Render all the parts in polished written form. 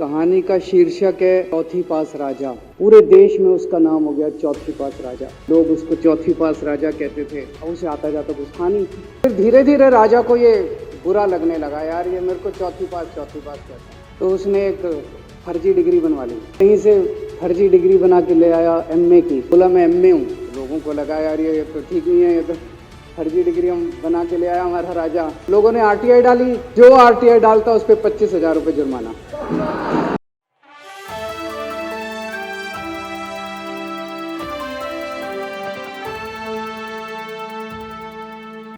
कहानी का शीर्षक है चौथी पास राजा। पूरे देश में उसका नाम हो गया चौथी पास राजा। लोग उसको चौथी पास राजा कहते थे और उसे आता जाता कुछ था नहीं। फिर धीरे धीरे राजा को ये बुरा लगने लगा, यार ये मेरे को चौथी पास कहता है। तो उसने एक फर्जी डिग्री बनवा ली, कहीं से फर्जी डिग्री बना के ले आया एमए की। बोला मैं एमए हूँ। लोगों को लगा यार ये तो ठीक नहीं है, ये तो फर्जी डिग्री हम बना के ले आया हमारा राजा। लोगों ने आरटीआई डाली, जो आरटीआई डालता उस पर 25,000 रुपये जुर्माना।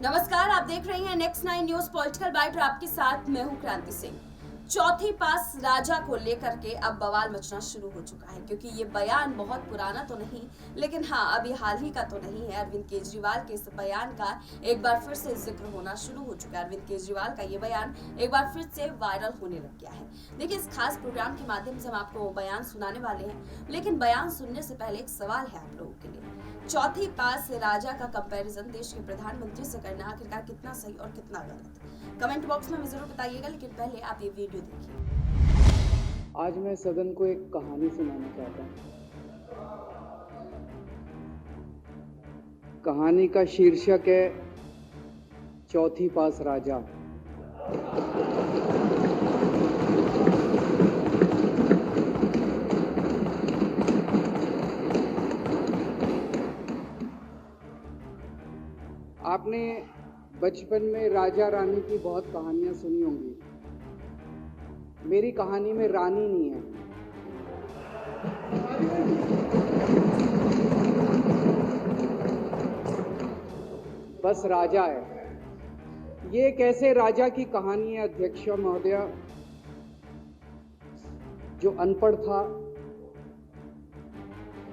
नमस्कार, आप देख रहे हैं नेक्स्ट 9 न्यूज पॉलिटिकल बाइट और आपके साथ मैं हूं क्रांति सिंह। चौथी पास राजा को लेकर के अब बवाल मचना शुरू हो चुका है, क्योंकि ये बयान बहुत पुराना तो नहीं, लेकिन हाँ अभी हाल ही का तो नहीं है। अरविंद केजरीवाल के इस बयान का एक बार फिर से जिक्र होना शुरू हो चुका है। अरविंद केजरीवाल का ये बयान एक बार फिर से वायरल होने लग गया है। देखिए, इस खास प्रोग्राम के माध्यम से हम आपको बयान सुनाने वाले हैं, लेकिन बयान सुनने से पहले एक सवाल है आप लोगों के लिए। चौथी पास राजा का कंपैरिजन देश के प्रधानमंत्री से करना आखिरकार कितना सही और कितना गलत? कमेंट बॉक्स में जरूर बताइएगा, लेकिन पहले आप ये वीडियो देखिए। आज मैं सदन को एक कहानी सुनाना चाहता हूँ। कहानी का शीर्षक है चौथी पास राजा। आपने बचपन में राजा रानी की बहुत कहानियां सुनी होंगी। मेरी कहानी में रानी नहीं है, बस राजा है। ये कैसे राजा की कहानी है अध्यक्ष महोदया, जो अनपढ़ था,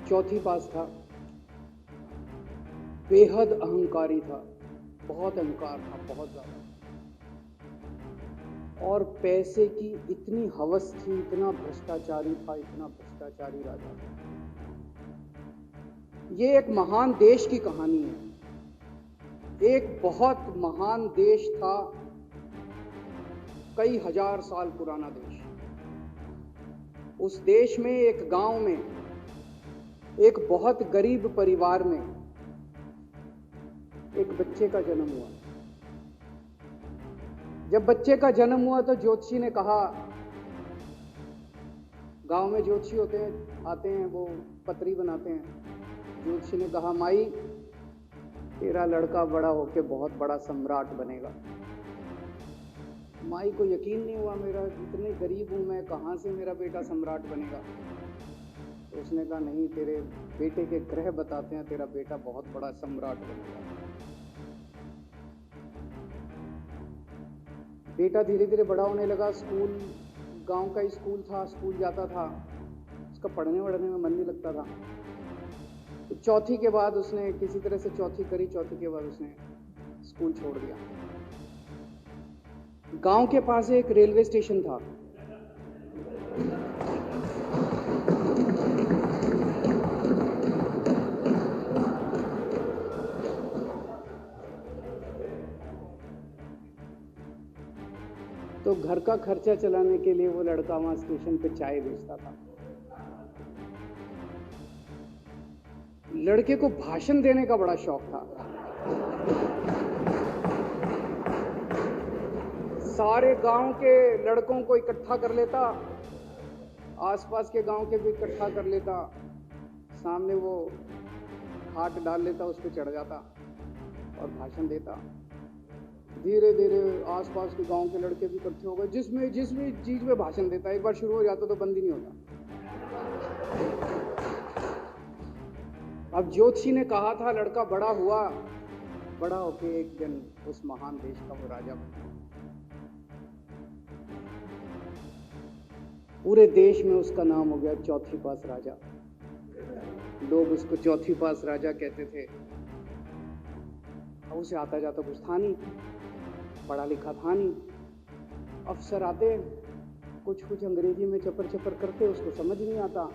चौथी पास था, बेहद अहंकारी था, बहुत अहंकार था, बहुत ज्यादा, और पैसे की इतनी हवस थी, इतना भ्रष्टाचारी था, इतना भ्रष्टाचारी राजा था। ये एक महान देश की कहानी है। एक बहुत महान देश था, कई हजार साल पुराना देश। उस देश में एक गांव में एक बहुत गरीब परिवार में एक बच्चे का जन्म हुआ। जब बच्चे का जन्म हुआ तो ज्योतिषी ने कहा, गांव में ज्योतिषी होते हैं, आते हैं, वो पत्री बनाते हैं। ज्योतिषी ने कहा, माई तेरा लड़का बड़ा होके बहुत बड़ा सम्राट बनेगा। माई को यकीन नहीं हुआ, मेरा इतने गरीब हूं मैं, कहां से मेरा बेटा सम्राट बनेगा। तो उसने कहा, नहीं, तेरे बेटे के ग्रह बताते हैं तेरा बेटा बहुत बड़ा सम्राट बनेगा। बेटा धीरे धीरे बड़ा होने लगा। स्कूल, गांव का ही स्कूल था, स्कूल जाता था, उसका पढ़ने वढ़ने में मन नहीं लगता था। तो चौथी के बाद उसने किसी तरह से चौथी करी, चौथी के बाद उसने स्कूल छोड़ दिया। गांव के पास एक रेलवे स्टेशन था। तो घर का खर्चा चलाने के लिए वो लड़का वहां स्टेशन पे चाय बेचता था। लड़के को भाषण देने का बड़ा शौक था। सारे गांव के लड़कों को इकट्ठा कर लेता, आसपास के गांव के भी इकट्ठा कर लेता, सामने वो खाट डाल लेता, उस पर चढ़ जाता और भाषण देता। धीरे धीरे आसपास के गांव के लड़के भी इकट्ठे हो गए। जिस भी चीज में भाषण देता, एक बार शुरू हो जाता तो बंद ही नहीं होता। अब ज्योतिषी ने कहा था, लड़का बड़ा हुआ, बड़ा होके एक दिन उस महान देश का वो राजा बना। पूरे देश में उसका नाम हो गया चौथी पास राजा। लोग उसको चौथी पास राजा कहते थे। और उसे आता जाता कुछ था नहीं, पढ़ा लिखा था नहीं। अफसर आते, कुछ अंग्रेजी में चपर चपर करते, उसको समझ नहीं आता।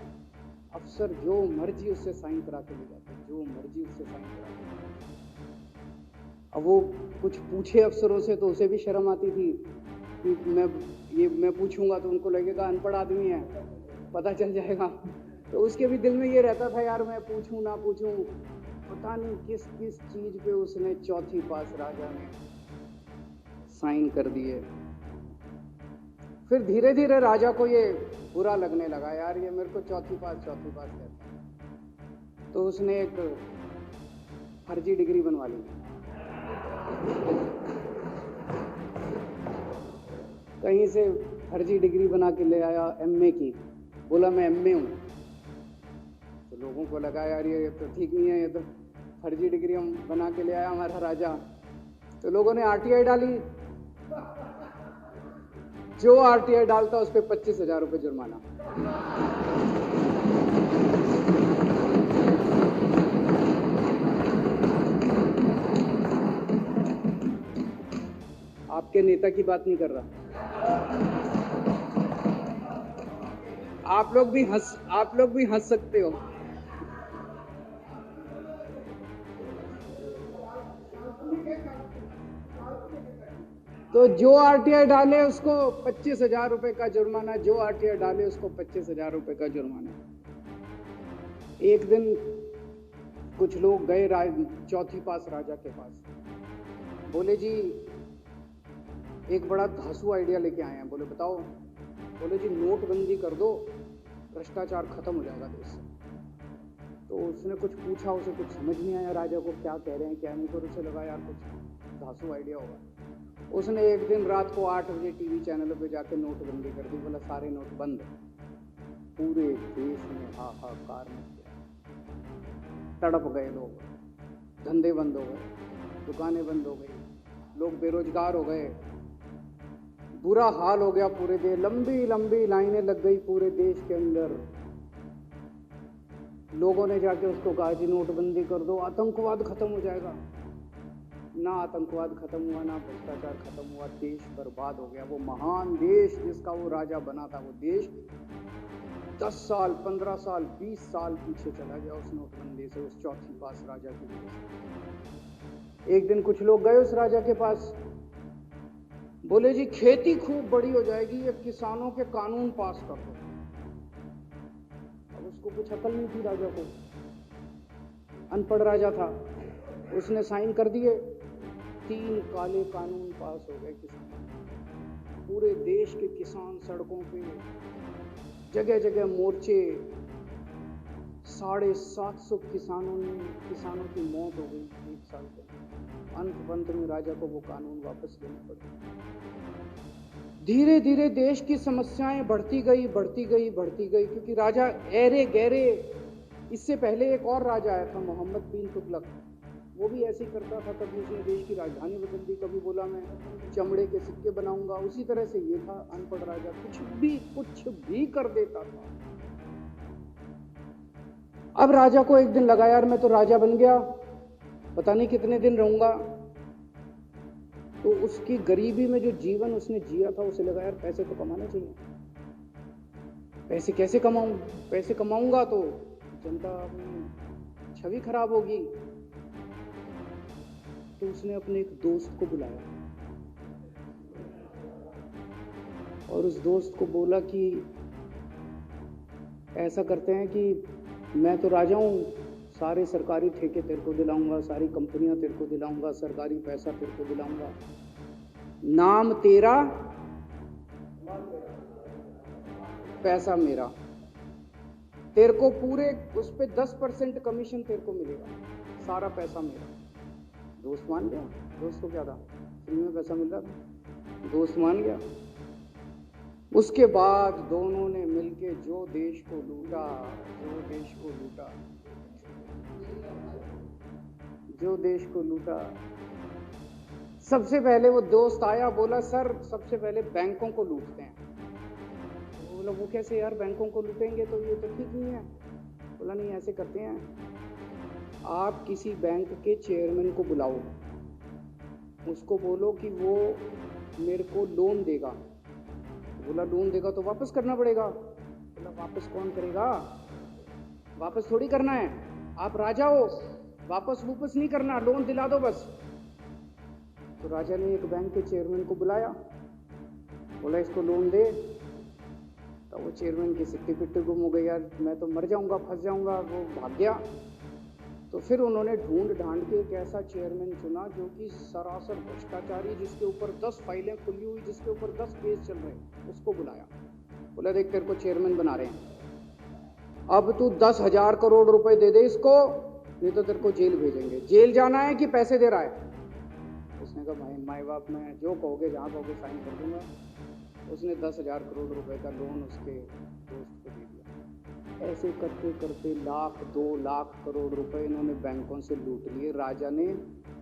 अफसर जो मर्जी उससे साइन करा के ले जाते, जो मर्जी उससे साइन करा के। अब वो कुछ पूछे अफसरों से तो उसे भी शर्म आती थी। कि मैं पूछूंगा तो उनको लगेगा अनपढ़ आदमी है, पता चल जाएगा। तो उसके भी दिल में ये रहता था यार मैं पूछूं ना पूछूं। पता नहीं किस किस चीज पे उसने चौथी पास राजा ने साइन कर दिए। फिर धीरे धीरे राजा को ये बुरा लगने लगा, यार ये मेरे को चौथी पास कहता है। तो उसने एक फर्जी डिग्री बनवा ली, कहीं से फर्जी डिग्री बना के ले आया एमए की। बोला मैं एमए हूं। तो लोगों को लगा यार ये तो ठीक नहीं है, ये तो फर्जी डिग्री हम बना के ले आया हमारा राजा। तो लोगों ने आरटीआई डाली। जो आरटीआई डालता उस पर 25,000 रुपये जुर्माना। आपके नेता की बात नहीं कर रहा। आप लोग भी हंस सकते हो। तो जो आरटीआई डाले उसको 25,000 रुपए का जुर्माना, जो आरटीआई डाले उसको 25,000 रुपए का जुर्माना। एक दिन कुछ लोग गए चौथी पास राजा के पास, बोले जी एक बड़ा धांसू आइडिया लेके आए हैं। बोले बताओ। बोले जी नोटबंदी कर दो, भ्रष्टाचार खत्म हो जाएगा देश से। तो उसने कुछ पूछा, उसे कुछ समझ नहीं आया राजा को क्या कह रहे हैं क्या नहीं, पर उसे लगा यार कुछ धांसू आइडिया होगा। उसने एक दिन रात को 8 बजे टीवी चैनलों पे जाके नोटबंदी कर दी। बोला सारे नोट बंद। पूरे देश में हाहाकार मच गया, तड़प गए लोग, धंधे बंद हो गए, दुकानें बंद हो गई, लोग बेरोजगार हो गए, बुरा हाल हो गया पूरे देश। लंबी लंबी लाइनें लग गई पूरे देश के अंदर। लोगों ने जाके उसको कहा जी नोटबंदी कर दो, आतंकवाद खत्म हो जाएगा। ना आतंकवाद खत्म हुआ, ना भ्रष्टाचार खत्म हुआ, देश बर्बाद हो गया। वो महान देश जिसका वो राजा बना था, वो देश 10 साल 15 साल 20 साल पीछे चला गया उस नोटबंदी से, उस चौथी पास राजा की वजह से। एक दिन कुछ लोग गए उस राजा के पास, बोले जी खेती खूब बड़ी हो जाएगी, ये किसानों के कानून पास कर दो। अब उसको कुछ अकल नहीं थी राजा को, अनपढ़ राजा था। उसने साइन कर दिए, 3 काले कानून पास हो गए किसान। पूरे देश के किसान सड़कों पे, जगह जगह मोर्चे, 750 किसानों की मौत हो गई 1 साल के। अंत में राजा को वो कानून वापस लेने पड़े। धीरे धीरे देश की समस्याएं बढ़ती गई, क्योंकि राजा ऐरे गहरे। इससे पहले एक और राजा आया था, मोहम्मद बिन तुगलक, वो भी ऐसे ही करता था। कभी उसने देश की राजधानी बदल दी, कभी बोला मैं चमड़े के सिक्के बनाऊंगा। उसी तरह से ये था अनपढ़ राजा, कुछ भी कर देता था। अब राजा को एक दिन लगा यार मैं तो राजा बन गया, पता नहीं कितने दिन रहूंगा। तो उसकी गरीबी में जो जीवन उसने जिया था, उसे लगा यार पैसे तो कमाना चाहिए। पैसे कैसे कमाऊं? पैसे कमाऊंगा तो जनता अपनी छवि खराब होगी। तो उसने अपने एक दोस्त को बुलाया और उस दोस्त को बोला कि ऐसा करते हैं कि मैं तो राजा हूं, सारे सरकारी ठेके तेरे को दिलाऊंगा, सारी कंपनियां तेरे को दिलाऊंगा, सरकारी पैसा तेरे को दिलाऊंगा। नाम तेरा, पैसा मेरा। तेरे को पूरे उस पे 10% कमीशन तेरे को मिलेगा, सारा पैसा मेरा। दोस्त मान गया। दोस्त को क्या था, फ्री में पैसा मिल रहा था, दोस्त मान गया। उसके बाद दोनों ने मिलके जो देश को लूटा, सबसे पहले वो दोस्त आया, बोला सर सबसे पहले बैंकों को लूटते हैं। तो बोला वो कैसे यार, बैंकों को लूटेंगे तो ये तो ठीक नहीं है। बोला नहीं, ऐसे करते हैं, आप किसी बैंक के चेयरमैन को बुलाओ, उसको बोलो कि वो मेरे को लोन देगा। बोला लोन देगा तो वापस करना पड़ेगा। बोला वापस कौन करेगा, वापस थोड़ी करना है, आप राजा हो, वापस नहीं करना, लोन दिला दो बस। तो राजा ने एक बैंक के चेयरमैन को बुलाया बोला इसको लोन दे। तो वो चेयरमैन की सिट्टी पिट्टी गुम हो गई, यार मैं तो मर जाऊंगा, फंस जाऊंगा, वो भाग गया। तो फिर उन्होंने ढूंढ ढांड के एक ऐसा चेयरमैन चुना जो कि सरासर भ्रष्टाचारी, जिसके ऊपर 10 फाइलें खुली हुई, जिसके ऊपर 10 केस चल रहे हैं, उसको बुलाया। बोला देख तेरे को चेयरमैन बना रहे हैं, अब तू 10,000 करोड़ रुपए दे दे इसको, नहीं तो तेरे को जेल भेजेंगे। जेल जाना है कि पैसे दे रहा है? उसने कहा भाई माई बाप मैं जो कहोगे जहाँ कहोगे साइन कर दूंगा। उसने 10,000 करोड़ रुपए का लोन उसके दोस्त को दे दिया। ऐसे करते करते लाख 2 लाख करोड़ रुपए इन्होंने बैंकों से लूट लिए। राजा ने,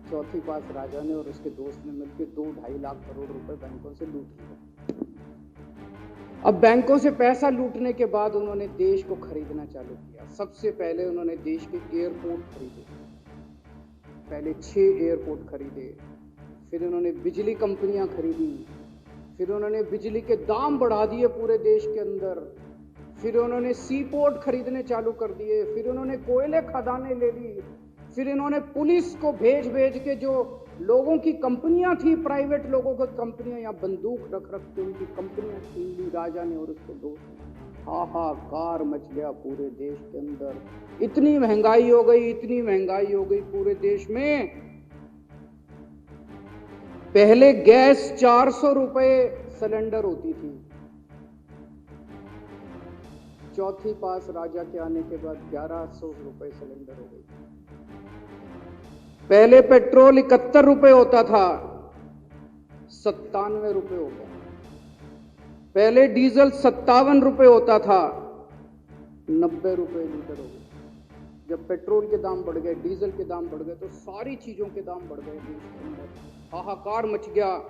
चौथी पास राजा ने और उसके दोस्त ने मिलकर 2-2.5 लाख करोड़ रुपए बैंकों से लूट लिए। अब बैंकों से पैसा लूटने के बाद उन्होंने देश को खरीदना चालू किया। सबसे पहले उन्होंने देश के एयरपोर्ट खरीदे, पहले 6 एयरपोर्ट खरीदे, फिर उन्होंने बिजली कंपनियां खरीदी, फिर उन्होंने बिजली के दाम बढ़ा दिए पूरे देश के अंदर, फिर उन्होंने सी पोर्ट खरीदने चालू कर दिए, फिर उन्होंने कोयले खदानें ले ली, फिर इन्होंने पुलिस को भेज भेज के जो लोगों की कंपनियां थी, प्राइवेट लोगों की कंपनियां, यहाँ बंदूक रख रख के उनकी कंपनियां छीन ली राजा ने और उसके दोस्त। हाहाकार मच गया पूरे देश के अंदर। इतनी महंगाई हो गई, इतनी महंगाई हो गई पूरे देश में। पहले गैस 400 रुपए सिलेंडर होती थी, चौथी पास राजा के आने के बाद 1100 रुपए सिलेंडर हो गई। पहले पेट्रोल 71 रुपए होता था, 97 रुपए हो गया। पहले डीजल 57 रुपए होता था, 90 रुपए लीटर हो गया। जब पेट्रोल के दाम बढ़ गए, डीजल के दाम बढ़ गए, तो सारी चीजों के दाम बढ़ गए देश के अंदर। हाहाकार मच गया,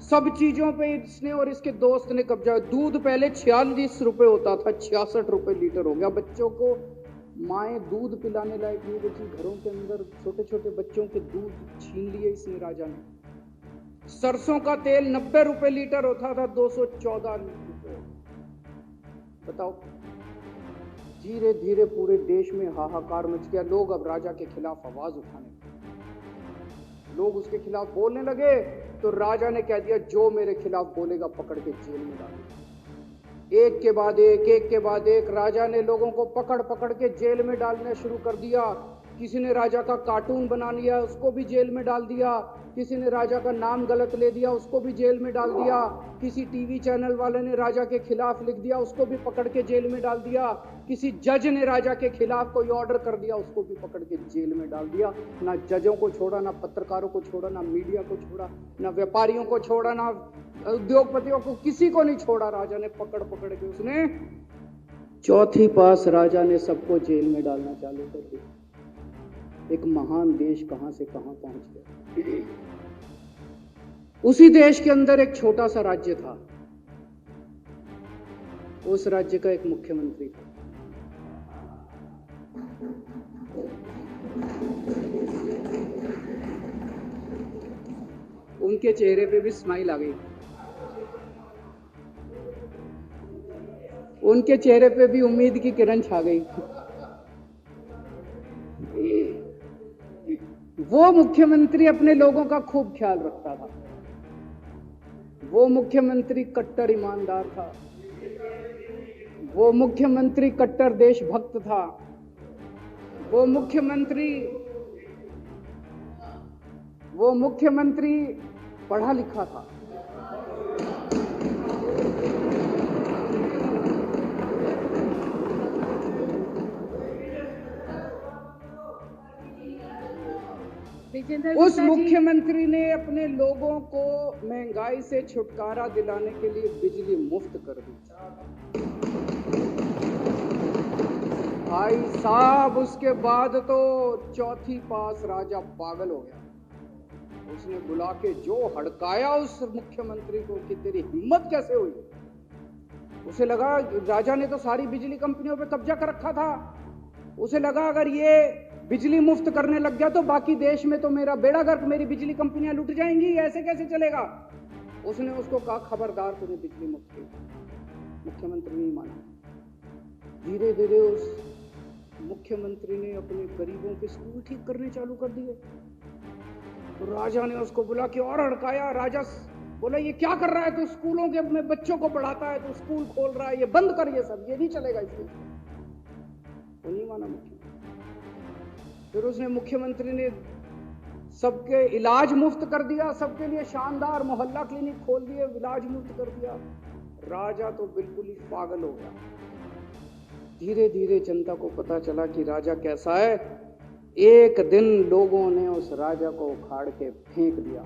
सब चीजों पे इसने और इसके दोस्त ने कब्जा। दूध पहले 46 रुपए होता था, 66 रुपए लीटर हो गया। बच्चों को माएँ दूध पिलाने लायक नहीं बची, घरों के अंदर छोटे छोटे बच्चों के दूध छीन लिए इसने राजा ने। सरसों का तेल 90 रुपए लीटर होता था, 214 रुपए। बताओ, धीरे धीरे पूरे देश में हाहाकार मच गया। लोग अब राजा के खिलाफ आवाज उठाने लगे, लोग उसके खिलाफ बोलने लगे। तो राजा ने कह दिया जो मेरे खिलाफ बोलेगा पकड़ के जेल में डाल। एक के बाद एक राजा ने लोगों को पकड़ पकड़ के जेल में डालना शुरू कर दिया। किसी ने राजा का कार्टून बना लिया, उसको भी जेल में डाल दिया। किसी ने राजा का नाम गलत ले दिया, उसको भी जेल में डाल दिया। किसी टीवी चैनल वाले ने राजा के खिलाफ लिख दिया, उसको भी पकड़ के जेल में डाल दिया। किसी जज ने राजा के खिलाफ कोई ऑर्डर कर दिया, उसको भी पकड़ के जेल में डाल दिया। ना जजों को छोड़ा, ना पत्रकारों को छोड़ा, ना मीडिया को छोड़ा, ना व्यापारियों को छोड़ा, ना उद्योगपतियों को, किसी को नहीं छोड़ा। राजा ने पकड़ पकड़ के उसने चौथी पास राजा ने सबको जेल में डालना चालू कर दिया। एक महान देश कहां से कहां पहुंच गया। उसी देश के अंदर एक छोटा सा राज्य था, उस राज्य का एक मुख्यमंत्री था। उनके चेहरे पे भी स्माइल आ गई, उनके चेहरे पे भी उम्मीद की किरण छा गई। वो मुख्यमंत्री अपने लोगों का खूब ख्याल रखता था। वो मुख्यमंत्री कट्टर ईमानदार था। वो मुख्यमंत्री कट्टर देशभक्त था। वो मुख्यमंत्री पढ़ा लिखा था। उस मुख्यमंत्री ने अपने लोगों को महंगाई से छुटकारा दिलाने के लिए बिजली मुफ्त कर दी। भाई साहब, उसके बाद तो चौथी पास राजा पागल हो गया। उसने बुला के जो हड़काया उस मुख्यमंत्री को कि तेरी हिम्मत कैसे हुई। उसे लगा राजा ने तो सारी बिजली कंपनियों पे कब्जा कर रखा था। उसे लगा अगर ये बिजली मुफ्त करने लग गया तो बाकी देश में तो मेरा बेड़ा गर्क, मेरी बिजली कंपनियां लुट जाएंगी, ऐसे कैसे चलेगा। उसने उसको कहा खबरदार, तूने बिजली मुफ्त की। मुख्यमंत्री नहीं माना। धीरे धीरे उस मुख्यमंत्री ने अपने गरीबों के स्कूल ठीक करने चालू कर दिए। तो राजा ने उसको बुला के और हड़काया। राजा बोला ये क्या कर रहा है, तो स्कूलों के में बच्चों को पढ़ाता है, तो स्कूल खोल रहा है, ये बंद कर, ये सब ये नहीं चलेगा इस देश में। वो नहीं माना मुख्यमंत्री। फिर उसने मुख्यमंत्री ने सबके इलाज मुफ्त कर दिया, सबके लिए शानदार मोहल्ला क्लिनिक खोल दिए, इलाज मुफ्त कर दिया। राजा तो बिल्कुल ही पागल हो गया। धीरे धीरे जनता को पता चला कि राजा कैसा है। एक दिन लोगों ने उस राजा को उखाड़ के फेंक दिया।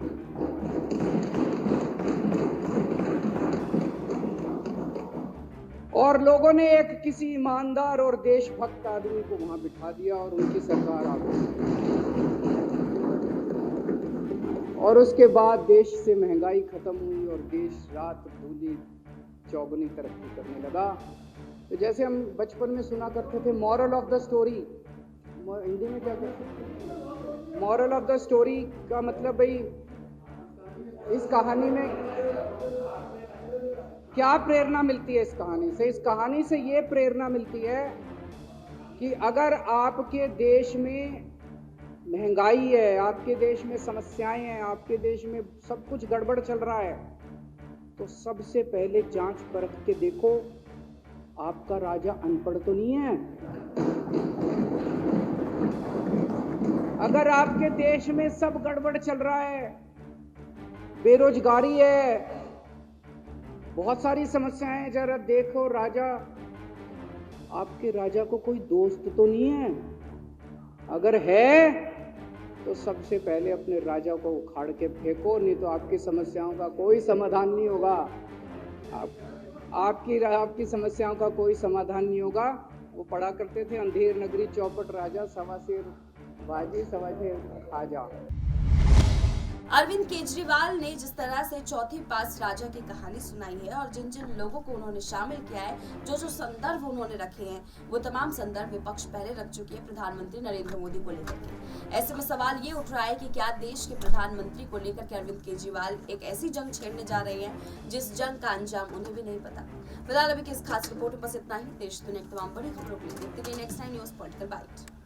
और लोगों ने एक किसी ईमानदार और देशभक्त आदमी को वहां बिठा दिया और उनकी सरकार आ गई। और उसके बाद देश से महंगाई खत्म हुई और देश रात दूनी चौगुनी तरक्की करने लगा। तो जैसे हम बचपन में सुना करते थे, moral of the story, Hindi में क्या कहते हैं, मॉरल ऑफ द स्टोरी का मतलब भाई इस कहानी में क्या प्रेरणा मिलती है। इस कहानी से, इस कहानी से ये प्रेरणा मिलती है कि अगर आपके देश में महंगाई है, आपके देश में समस्याएं हैं, आपके देश में सब कुछ गड़बड़ चल रहा है, तो सबसे पहले जांच परख के देखो आपका राजा अनपढ़ तो नहीं है। अगर आपके देश में सब गड़बड़ चल रहा है, बेरोजगारी है, बहुत सारी समस्याएं हैं, जरा देखो राजा, आपके राजा को कोई दोस्त तो नहीं है। अगर है तो सबसे पहले अपने राजा को उखाड़ के फेंको, नहीं तो आपकी समस्याओं का कोई समाधान नहीं होगा। आपकी समस्याओं का कोई समाधान नहीं होगा। वो पढ़ा करते थे, अंधेर नगरी चौपट राजा, सवा सिर बाजी सवा सिर खाजा। अरविंद केजरीवाल ने जिस तरह से चौथी पास राजा की कहानी सुनाई है और जिन जिन लोगों को उन्होंने शामिल किया है, जो जो संदर्भ उन्होंने रखे हैं, वो तमाम संदर्भ विपक्ष पहले रख चुकी है प्रधानमंत्री नरेंद्र मोदी को लेकर के। ऐसे में सवाल ये उठ रहा है कि क्या देश के प्रधानमंत्री को लेकर के अरविंद केजरीवाल एक ऐसी जंग छेड़ने जा रहे हैं जिस जंग का अंजाम उन्हें भी नहीं पता। फिलहाल अभी की इस खास रिपोर्ट में बस इतना ही। देश दुनिया की तमाम बड़ी खबरों के लिए देखते रहिए next time news political bite.